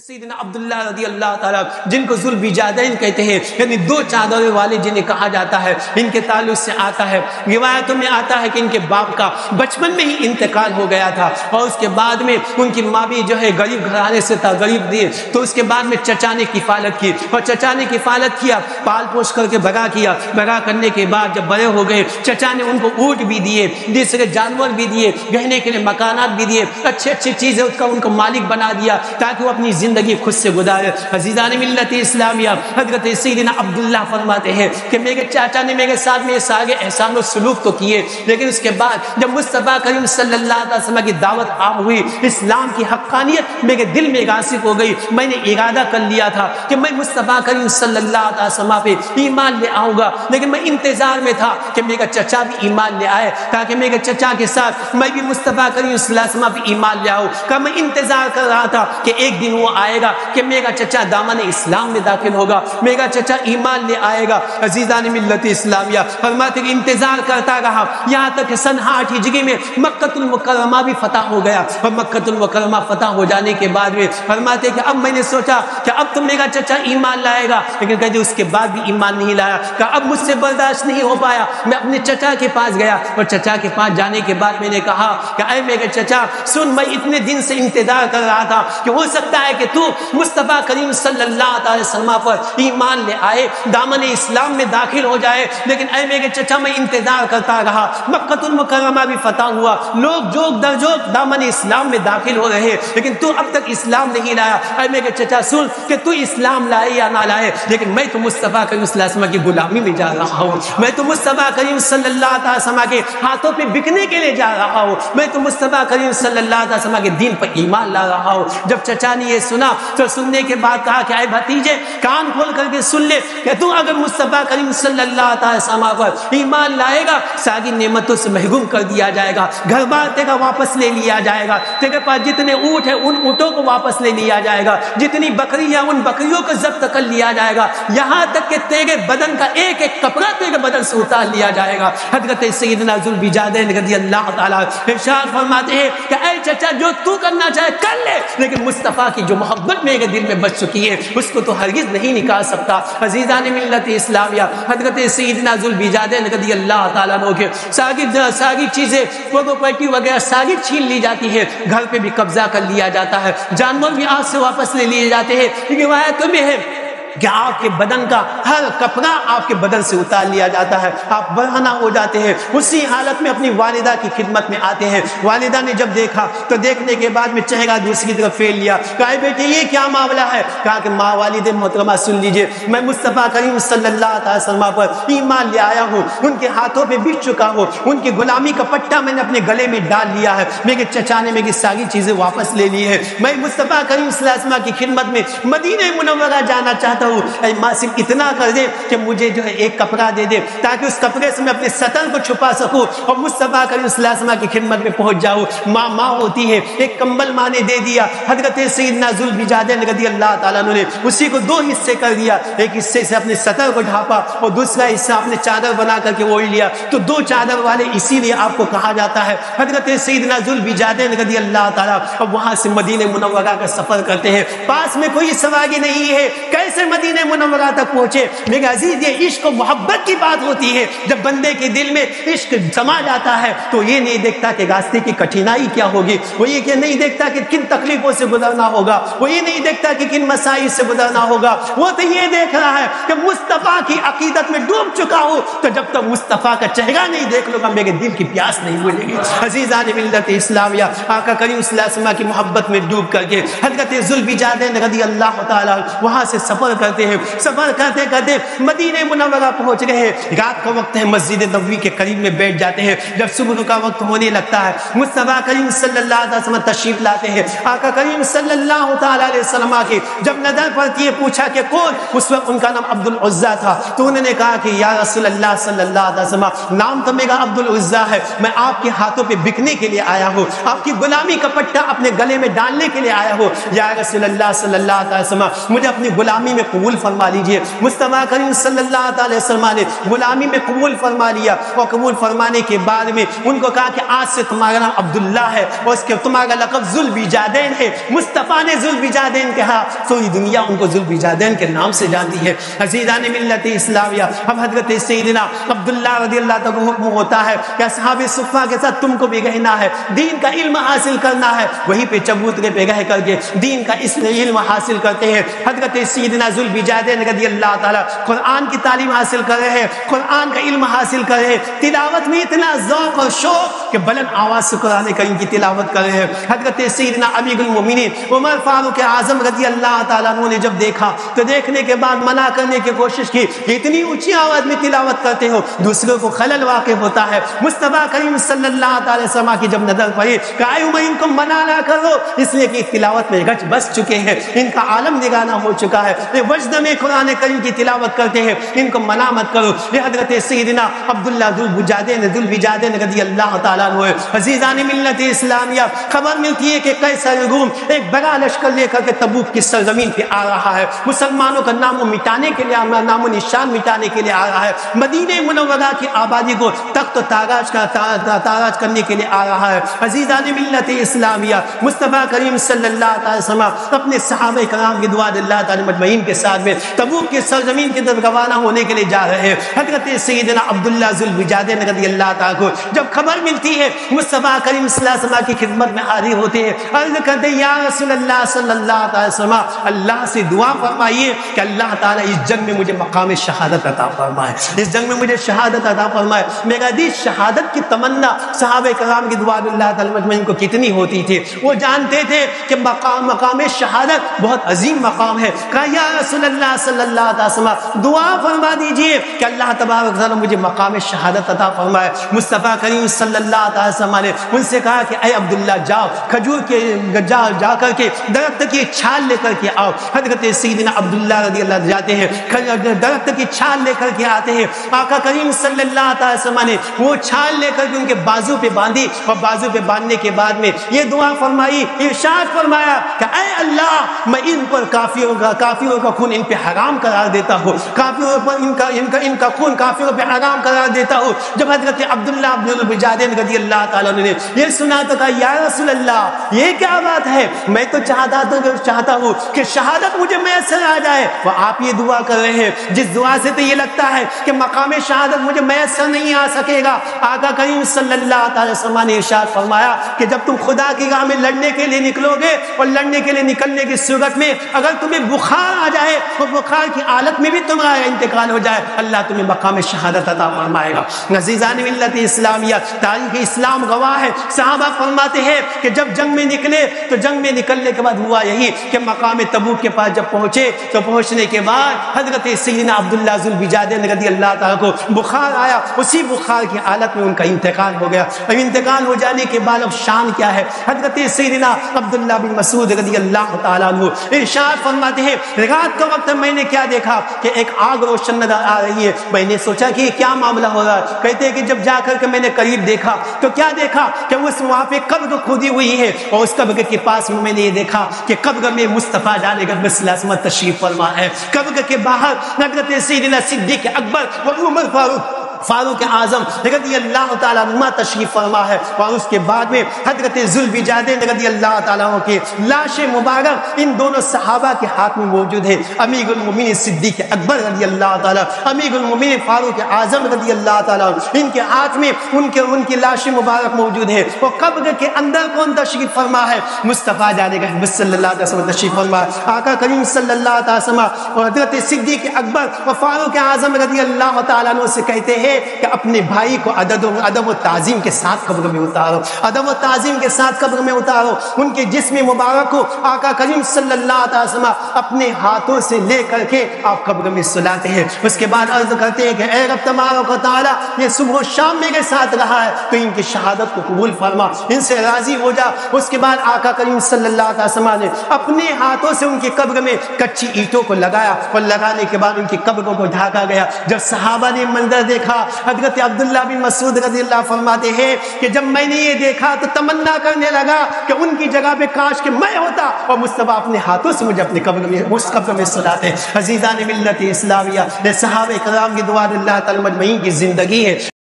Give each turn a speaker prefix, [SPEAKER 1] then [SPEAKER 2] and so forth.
[SPEAKER 1] سیدنا عبداللہ رضی اللہ تعالیٰ جن کو ذوالبجادین کہتے ہیں، یعنی دو چادریں والے جنہیں کہا جاتا ہے، ان کے تعلق سے آتا ہے، روایتوں میں آتا ہے کہ ان کے باپ کا بچپن میں ہی انتقال ہو گیا تھا، اور اس کے بعد میں ان کی ماں بھی جو ہے غریب گھرانے سے تھا، غریب دیے، تو اس کے بعد میں چچا نے کفالت کی، اور چچا نے کفالت کیا، پال پوش کر کے بڑا کیا، بڑا کرنے کے بعد جب بڑے ہو گئے، چچا نے ان کو اونٹ بھی دیے، دوسرے جانور بھی دیے، رہنے کے لیے مکانات بھی دیے، اچھی اچھی چیزیں اس کا ان کو مالک بنا دیا تاکہ وہ اپنی زندگی خود سے گزارے۔ عزیزان ملت اسلامیہ، حضرت سیدنا عبداللہ فرماتے ہیں کہ میرے چاچا نے میرے ساتھ میں سارے احسان و سلوک تو کیے، لیکن اس کے بعد جب مصطفیٰ کریم صلی اللہ علیہ وسلم کی دعوت عام ہوئی، اسلام کی حقانیت میرے دل میں راسخ ہو گئی، میں نے ارادہ کر لیا تھا کہ میں مصطفیٰ کریم صلی اللہ علیہ وسلم پہ ایمان لے آؤں گا، لیکن میں انتظار میں تھا کہ میرا چچا بھی ایمان لے آئے تاکہ میرے چچا کے ساتھ میں بھی مصطفیٰ کریم صلی اللہ علیہ وسلم پہ ایمان لے آؤں۔ کہ میں انتظار کر رہا تھا کہ ایک دن وہ آئے گا کہ میرا چچا دامن اسلام میں داخل ہوگا، میرا چچا ایمان لے آئے گا۔ عزیزان ملت اسلامیہ، فرماتے کہ انتظار کرتا رہا یہاں تک کہ سن 8 ہجری میں مکہ المکرمہ بھی فتح ہو گیا، اور مکہ المکرمہ فتح ہو جانے کے بعد میں فرماتے کہ اب میں نے سوچا کہ اب تو میرا چچا ایمان لائے گا، لیکن کہتے اس کے بعد بھی ایمان نہیں لایا، کہ اب مجھ سے برداشت نہیں ہو پایا، میں اپنے چچا کے پاس گیا، اور چچا کے پاس جانے کے بعد میں نے کہا کہ اے میرے چچا سن، میں اتنے دن سے انتظار کر رہا تھا کہ ہو سکتا ہے کہ تو مصطفیٰ کریم صلی اللہ علیہ وسلم پر ایمان لے آئے، دامن اسلام میں داخل ہو جائے، لیکن اے میرے چچا میں انتظار کرتا رہا، مکہ المکرمہ بھی فتح ہوا، لوگ جوک در جوک دامن اسلام میں داخل ہو رہے، لیکن تو اب تک اسلام نہیں لایا۔ اے میرے چچا سن کہ تو اسلام لائے یا نہ لائے، لیکن میں تو مصطفیٰ کریم صلی اللہ علیہ وسلم کی غلامی میں جا رہا ہوں، میں تو مصطفیٰ کریم صلی اللہ علیہ وسلم کے ہاتھوں پہ بکنے کے لیے جا رہا ہوں، میں تو مصطفیٰ کریم صلی اللہ علیہ وسلم کے دین پر ایمان لا رہا ہوں۔ جب چچا نے یہ سنا تو سننے کے بعد کہا کہ اے بھتیجے کان کھول کر کے سن لے کہ تو اگر مصطفیٰ کریم صلی اللہ علیہ وسلم پر ایمان لائے گا، ساری نعمتوں سے محروم کر دیا جائے گا، گھر بار تیرا واپس لے لیا جائے گا، تیرے پاس جتنے اونٹ ہیں ان اونٹوں کو واپس لے لیا جائے گا، جتنی بکری ہیں ان بکریوں کو ضبط کر لیا جائے گا، یہاں تک کہ تیرے بدن کا ایک ایک کپڑا تیرے بدن سے اتار لیا جائے گا۔ حضرت سیدنا ذوالبجادین رضی اللہ تعالیٰ ارشاد فرماتے ہیں کہ اے چچا جو تو کرنا چاہے کر لے، لیکن مصطفیٰ کی جو محبت میرے دل میں بچ چکی ہے اس کو تو ہرگز نہیں نکال سکتا۔ عزیزان ملت اسلامیہ، حضرت سیدنا ذوالبجادین رضی اللہ تعالیٰ عنہ کے ساری چیزیں پراپرٹی وغیرہ ساری چھین لی جاتی ہے، گھر پہ بھی قبضہ کر لیا جاتا ہے، جانور بھی آپ سے واپس لے لیے جاتے ہیں۔ روایتوں میں ہے کہ آپ کے بدن کا ہر کپڑا آپ کے بدن سے اتار لیا جاتا ہے، آپ برہنہ ہو جاتے ہیں، اسی حالت میں اپنی والدہ کی خدمت میں آتے ہیں۔ والدہ نے جب دیکھا تو دیکھنے کے بعد میں چہرہ دوسری طرف پھیر لیا، کہا بیٹے یہ کیا معاملہ ہے؟ کہا کہ ماں والد محترمہ سن لیجئے، میں مصطفیٰ کریم صلی اللہ علیہ وسلم پر ایمان لے آیا ہوں، ان کے ہاتھوں پہ بک چکا ہوں، ان کی غلامی کا پٹا میں نے اپنے گلے میں ڈال لیا ہے، میرے چچا نے میری ساری چیزیں واپس لے لی ہے، میں مصطفیٰ کریم صلی اللہ علیہ وسلم کی خدمت میں مدینہ منورہ جانا چاہتا ہوں، اے ماں صرف اتنا کر دے کہ مجھے جو ہے ایک کپڑا دے دے تاکہ اس کپڑے سے میں اپنے سطر کو چھپا سکوں اور مصطفیٰ کریم صلی اللہ علیہ وسلم کی خدمت میں پہنچ جاؤں۔ ماں ہوتی ہے، ایک کمبل ماں نے دے دیا، حضرت سیدنا ذوالبجادین رضی اللہ تعالیٰ عنہ نے اسی کو 2 حصے کر دیا، ایک حصے سے اپنے سطر کو ڈھانپا اور دوسرا حصہ اپنے چادر بنا کر کے اوڑھ لیا، تو 2 چادر والے اسی لیے آپ کو کہا جاتا ہے۔ حضرت سیدنا ذوالبجادین رضی اللہ تعالیٰ اب وہاں سے مدینہ منورہ کا سفر کرتے ہیں، پاس میں کوئی سواری نہیں ہے، کیسے مدینہ منورہ تک پہنچے؟ میرے عزیز یہ عشق و محبت کی بات ہوتی ہے، جب بندے کے دل میں عشق سما جاتا ہے تو یہ نہیں دیکھتا کہ راستے کی کٹھنائی کیا ہوگی، وہ یہ نہیں دیکھتا کہ کن تکلیفوں سے گزرنا ہوگا، وہ یہ نہیں دیکھتا کہ کن مسائل سے گزرنا ہوگا، وہ تو یہ دیکھ رہا ہے کہ مصطفیٰ کی عقیدت میں ڈوب چکا ہوں، تو جب تک مصطفیٰ کا چہرہ نہیں دیکھ لوں گا میرے دل کی پیاس نہیں بھولے گی۔ عزیزان ملت اسلامیہ، آقا کریم صلی اللہ علیہ وسلم کی محبت میں ڈوب کر کے حضرت ذوالبجادین رضی اللہ تعالیٰ وہاں سے سفر کرتے ہیں، سفر کرتے کرتے مدینہ منورہ پہنچ گئے ہیں، رات کا وقت ہے، مسجد نبوی کے قریب میں بیٹھ جاتے ہیں، جب صبح کا وقت ہونے لگتا ہے مصطفیٰ کریم صلی اللہ علیہ وسلم تشریف لاتے ہیں، آقا کریم صلی اللہ تعالیٰ علیہ وسلم کی جب نظر پڑتی ہے پوچھا کہ کون؟ اس وقت ان کا نام عبد العزیٰ تھا، تو انہوں نے کہا کہ یا رسول اللہ صلی اللہ علیہ وسلم نام تو میرا عبد العزیٰ ہے، میں آپ کے ہاتھوں پہ بکنے کے لیے آیا ہوں، آپ کی غلامی کا پٹا اپنے گلے میں ڈالنے کے لیے آیا ہوں، یا رسول اللہ صلی اللہ علیہ وسلم مجھے اپنی غلامی میں قبول فرما لیجئے۔ مصطفیٰ کریم صلی اللہ علیہ وسلم نے غلامی میں قبول فرما لیا، اور قبول فرمانے کے بعد میں ان کو کہا کہ آج سے تمہارا نام عبداللہ ہے اور اس کے تمہارا لقب ذوالبجادین ہے۔ مصطفیٰ نے ذوالبجادین کہا، پوری دنیا ان کو ذوالبجادین کے نام سے جانتی ہے۔ عزیزان ملت اسلامیہ، اب حضرت سیدنا عبداللہ رضی اللہ تعالیٰ کو حکم ہوتا ہے کہ اصحاب صفہ کے ساتھ تم کو بھی رہنا ہے، دین کا علم حاصل کرنا ہے۔ وہیں پہ چبوترے پہ رہ کر کے دین کا اس علم حاصل کرتے ہیں۔ حضرت سیدنا ذوالبجادین رضی اللہ تعالیٰ قرآن کی تعلیم حاصل کر رہے ہیں، قرآن کا علم حاصل کر رہے ہیں، تلاوت میں اتنا ذوق اور شوق کہ بلند آواز سے قرآن کریم کی تلاوت کر رہے ہیں۔ حضرت سیدنا امیر المومنین عمر فاروق اعظم رضی اللہ تعالیٰ عنہ نے جب دیکھا تو دیکھنے کے بعد منع کرنے کی کوشش کی کہ اتنی اونچی آواز میں تلاوت کرتے ہو، دوسروں کو خلل واقع ہوتا ہے۔ مصطفیٰ کریم صلی اللہ علیہ وسلم کی جب نظر پڑی کہ اے عمر ان کو منع نہ کرو، اس لیے کہ تلاوت میں گچ بس چکے ہیں، ان کا عالم نگرانا ہو چکا ہے، یہ وجد میں قرآن کریم کی تلاوت کرتے ہیں، ان کو منع مت کرو۔ یہ حضرت سیدنا عبداللہ ذوالبجادین رضی اللہ تعالیٰ عنہ۔ عزیزان ملت اسلامیہ، خبر ملتی ہے کہ قیصر روم ایک بڑا لشکر لے کر کے تبوک کی سرزمین پہ آ رہا ہے، مسلمانوں کا نام و مٹانے کے لیے، نام و نشان مٹانے کے لیے آ رہا ہے، مدینہ منورہ کی آبادی کو تخت و تاراج کرنے کے لیے آ رہا ہے۔ عزیزان ملت اسلامیہ، مصطفیٰ کریم صلی اللہ علیہ وسلم اپنے صحابہ کرام کی دعا اللہ تعالی مجمعین کے ساتھ میں تبوک کی سرزمین کی طرف روانہ ہونے کے لیے جا رہے ہیں۔ حضرت سیدنا عبداللہ ذوالبجادین رضی اللہ تعالیٰ کو جب خبر ملتی ہے، مصطفیٰ کریم صلی اللہ علیہ وسلم کی خدمت میں حاضر ہوتے ہیں، عرض کرتے ہیں یا رسول اللہ صلی اللہ علیہ وسلم، اللہ سے دعا فرمائیے کہ اللہ تعالیٰ اس جنگ میں مجھے مقام شہادت عطا فرمائے، اس جنگ میں مجھے شہادت عطا فرمائے۔ میرا دی شہادت کی تمنا صحابہ کرام کی دعا اللہ تعالی مجمعین کو کتنی ہوتی تھی، وہ جانتے تھے کہ مقام شہادت بہت عظیم مقام ہے۔ کہا یا رسول اللہ صلی اللہ علیہ وسلم دعا فرما دیجئے کہ اللہ تبارک و تعالی مجھے مقام شہادت عطا فرمائے۔ مصطفیٰ کریم صلی اللہ علیہ وسلم نے ان سے کہا کہ اے عبداللہ جاؤ، کھجور کے جا کر کے درخت کی چھال لے کر کے آؤ۔ حضرت سیدنا عبداللہ رضی اللہ عنہ جاتے ہیں، درخت کی چھال لے کر کے آتے ہیں، آقا کریم صلی اللہ علیہ وسلم نے وہ چھال لے کر کے ان کے بازو پہ باندھی، اور بازو پہ باندھنے کے بعد میں یہ دعا فرمائی، ارشاد فرمایا کہ اے اللہ میں ان پر کافروں کا خون ان پہ حرام قرار دیتا ہوں، کافروں پر ان کا خون کافروں پہ حرام قرار دیتا ہوں۔ جب حضرت عبداللہ ذوالبجادین رضی اللہ تعالیٰ نے یہ سنا تو کہا یا رسول اللہ یہ کیا بات ہے، میں تو چاہتا ہوں کہ شہادت مجھے میسر آ جائے، وہ آپ یہ دعا کر رہے ہیں جس دعا سے تو یہ لگتا ہے کہ مقام شہادت مجھے میسر نہیں آ سکے گا۔ آقا کریم صلی اللہ علیہ وسلم نے ارشاد فرمایا کہ جب تم خدا کی راہ میں لڑنے کے لیے نکلو گے اور لڑنے کے لیے نکلنے کی صورت میں اگر تمہیں بخار آ جائے اور بخار کی حالت میں بھی تمہارا انتقال ہو جائے، اللہ تمہیں مقام شہادت عطا فرمائے گا۔ عزیزان ملت اسلامیہ، تاریخ اسلام گواہ ہے، صحابہ فرماتے ہیں کہ جب جنگ میں نکلے تو جنگ میں نکلنے کے بعد ہوا یہی کہ مقام تبوک کے پاس جب پہنچے تو پہنچنے کے بعد حضرت سیدنا عبداللہ ذوالبجادین رضی اللہ تعالیٰ کو بخار آیا، اسی بخار کی حالت میں ان کا انتقال ہو گیا۔ اب انتقال ہو جانے کے بعد اب شان کیا ہے، حضرت سیدنا عبداللہ بن مسعود رضی اللہ تعالیٰ عنہ ارشاد فرماتے ہیں رات کا وقت میں نے کیا دیکھا کہ ایک آگ روشن نظر آ رہی ہے، میں نے سوچا کہ کیا معاملہ ہو رہا ہے، کہتے ہیں کہ جب جا کر کے میں نے قریب دیکھا تو کیا دیکھا کہ وہاں پہ قبر کھودی ہوئی ہے، اور اس قبر کے پاس میں نے یہ دیکھا کہ قبر میں مصطفیٰ جانے کا صلی اللہ علیہ وسلم تشریف فرما ہے۔ قبر کے باہر حضرت سیدنا صدیق اکبر اور عمر فاروق اعظم رضی اللہ تعالیٰ عنہ تشریف فرما ہے، اور اس کے بعد میں حضرت ذوالبجادین رضی اللہ تعالیٰ عنہ کی لاش مبارک ان دونوں صحابہ کے ہاتھ میں موجود ہے۔ امیر المومنین صدیق اکبر رضی اللہ تعالیٰ، امیر المومنین فاروق اعظم رضی اللہ تعالیٰ ان کے ہاتھ میں ان کی لاش مبارک موجود ہے، اور قبر کے اندر کون تشریف فرما ہے، مصطفیٰ جانے کا صلی اللہ علیہ وسلم تشریف فرما ہے۔ آقا کریم صلی اللہ علیہ وسلم اور حضرت صدیق اکبر اور فاروق اعظم رضی اللہ تعالیٰ عنہ سے کہتے ہیں کہ اپنے بھائی کو ادب و تعظیم کے ساتھ قبر میں اتارو، ادب و تعظیم کے ساتھ قبر میں اتارو۔ ان کے جسم مبارک کو آقا کریم صلی اللہ علیہ وسلم اپنے ہاتھوں سے لے کر کے آپ قبر میں سلاتے ہیں۔ اس کے بعد عرض کرتے ہیں کہ اے رب تبارک و تعالیٰ یہ صبح و شام میرے ساتھ رہا ہے تو ان کی شہادت کو قبول فرما، ان سے راضی ہو جا۔ اس کے بعد آقا کریم صلی اللہ علیہ وسلم نے اپنے ہاتھوں سے ان کی قبر میں کچی اینٹوں کو لگایا، اور لگانے کے بعد ان کی قبروں کو ڈھاکا گیا۔ جب صحابہ نے منظر دیکھا حضرت عبداللہ بن مسعود رضی اللہ فرماتے ہیں کہ جب میں نے یہ دیکھا تو تمنا کرنے لگا کہ ان کی جگہ پہ کاش کہ میں ہوتا اور مصطفیٰ اپنے ہاتھوں سے مجھے اپنے قبر میں اس قبر میں سلاتے۔ عزیزان ملت اسلامیہ، صحابہ کرام کی دعا اللہ تعالی مجمعین کی زندگی ہے